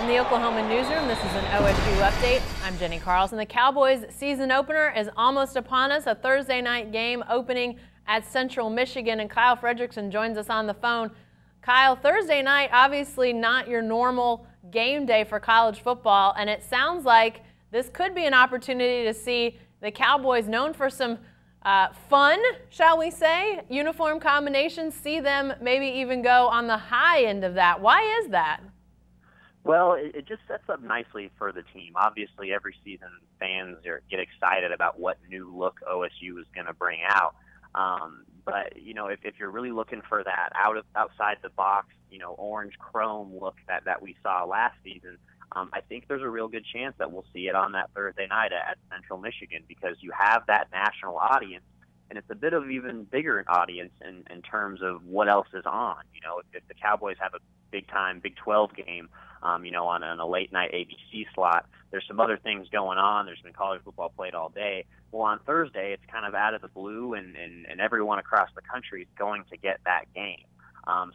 In the Oklahoma newsroom, this is an OSU update. I'm Jenny Carlson. The Cowboys season opener is almost upon us. A Thursday night game opening at Central Michigan, and Kyle Fredrickson joins us on the phone. Kyle, Thursday night, obviously not your normal game day for college football, and it sounds like this could be an opportunity to see the Cowboys, known for some fun, shall we say, uniform combinations, see them maybe even go on the high end of that. Why is that? Well, it just sets up nicely for the team. Obviously, every season fans get excited about what new look OSU is going to bring out. But, you know, if you're really looking for that outside the box, you know, orange chrome look that we saw last season, I think there's a real good chance that we'll see it on that Thursday night at Central Michigan, because you have that national audience, and it's a bit of even bigger audience in terms of what else is on. You know, if the Cowboys have a big-time Big 12 game, you know, on a late-night ABC slot, there's some other things going on. There's been college football played all day. Well, on Thursday, it's kind of out of the blue, and everyone across the country is going to get that game.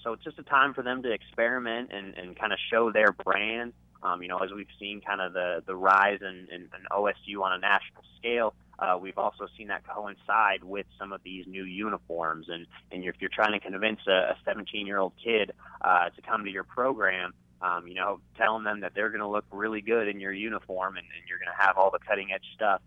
So it's just a time for them to experiment and kind of show their brand. You know, as we've seen kind of the rise in OSU on a national scale, we've also seen that coincide with some of these new uniforms. And if you're trying to convince a 17-year-old kid to come to your program, you know, telling them that they're going to look really good in your uniform and you're going to have all the cutting-edge stuff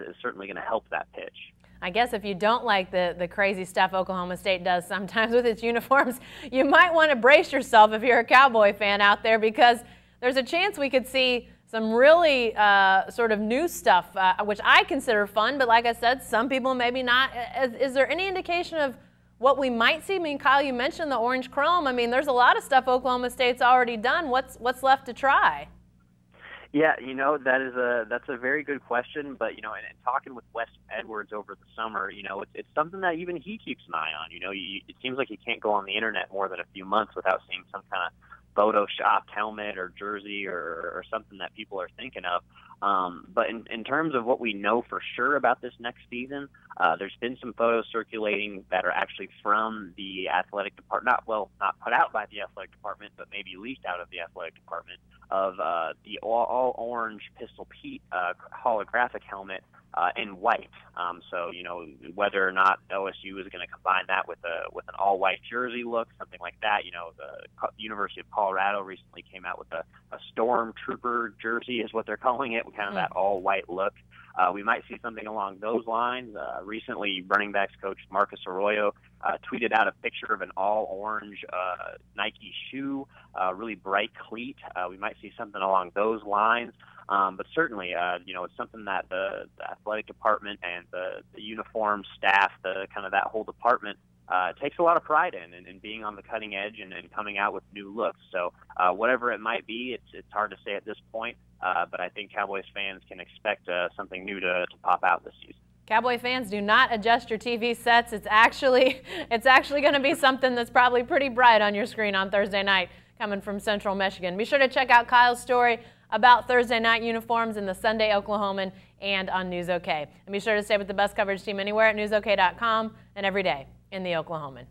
is certainly going to help that pitch. I guess if you don't like the crazy stuff Oklahoma State does sometimes with its uniforms, you might want to brace yourself if you're a Cowboy fan out there, because there's a chance we could see some really sort of new stuff, which I consider fun, but like I said, some people maybe not. Is there any indication of what we might see? I mean, Kyle, you mentioned the orange chrome. I mean, there's a lot of stuff Oklahoma State's already done. What's left to try? Yeah, you know, that's a very good question. But, you know, and talking with Wes Edwards over the summer, you know, it's something that even he keeps an eye on. You know, it seems like you can't go on the internet more than a few months without seeing some kind of photoshopped helmet or jersey or something that people are thinking of. But in terms of what we know for sure about this next season, there's been some photos circulating that are actually from the athletic department, not put out by the athletic department, but maybe leaked out of the athletic department, of the all orange Pistol Pete holographic helmet in white. So, you know, whether or not OSU is going to combine that with an all-white jersey look, something like that. You know, the University of Colorado recently came out with a Stormtrooper jersey, is what they're calling it, with kind of that all-white look. We might see something along those lines. Recently, running backs coach Marcus Arroyo tweeted out a picture of an all-orange Nike shoe, really bright cleat. We might see something along those lines. But certainly, you know, it's something that the athletic department and the uniform staff, kind of that whole department, takes a lot of pride in being on the cutting edge and coming out with new looks. So whatever it might be, it's hard to say at this point, but I think Cowboys fans can expect something new to pop out this season. Cowboy fans, do not adjust your TV sets. It's actually going to be something that's probably pretty bright on your screen on Thursday night, coming from Central Michigan. Be sure to check out Kyle's story about Thursday night uniforms in the Sunday Oklahoman and on News OK. And be sure to stay with the best coverage team anywhere at newsok.com and every day in the Oklahoman.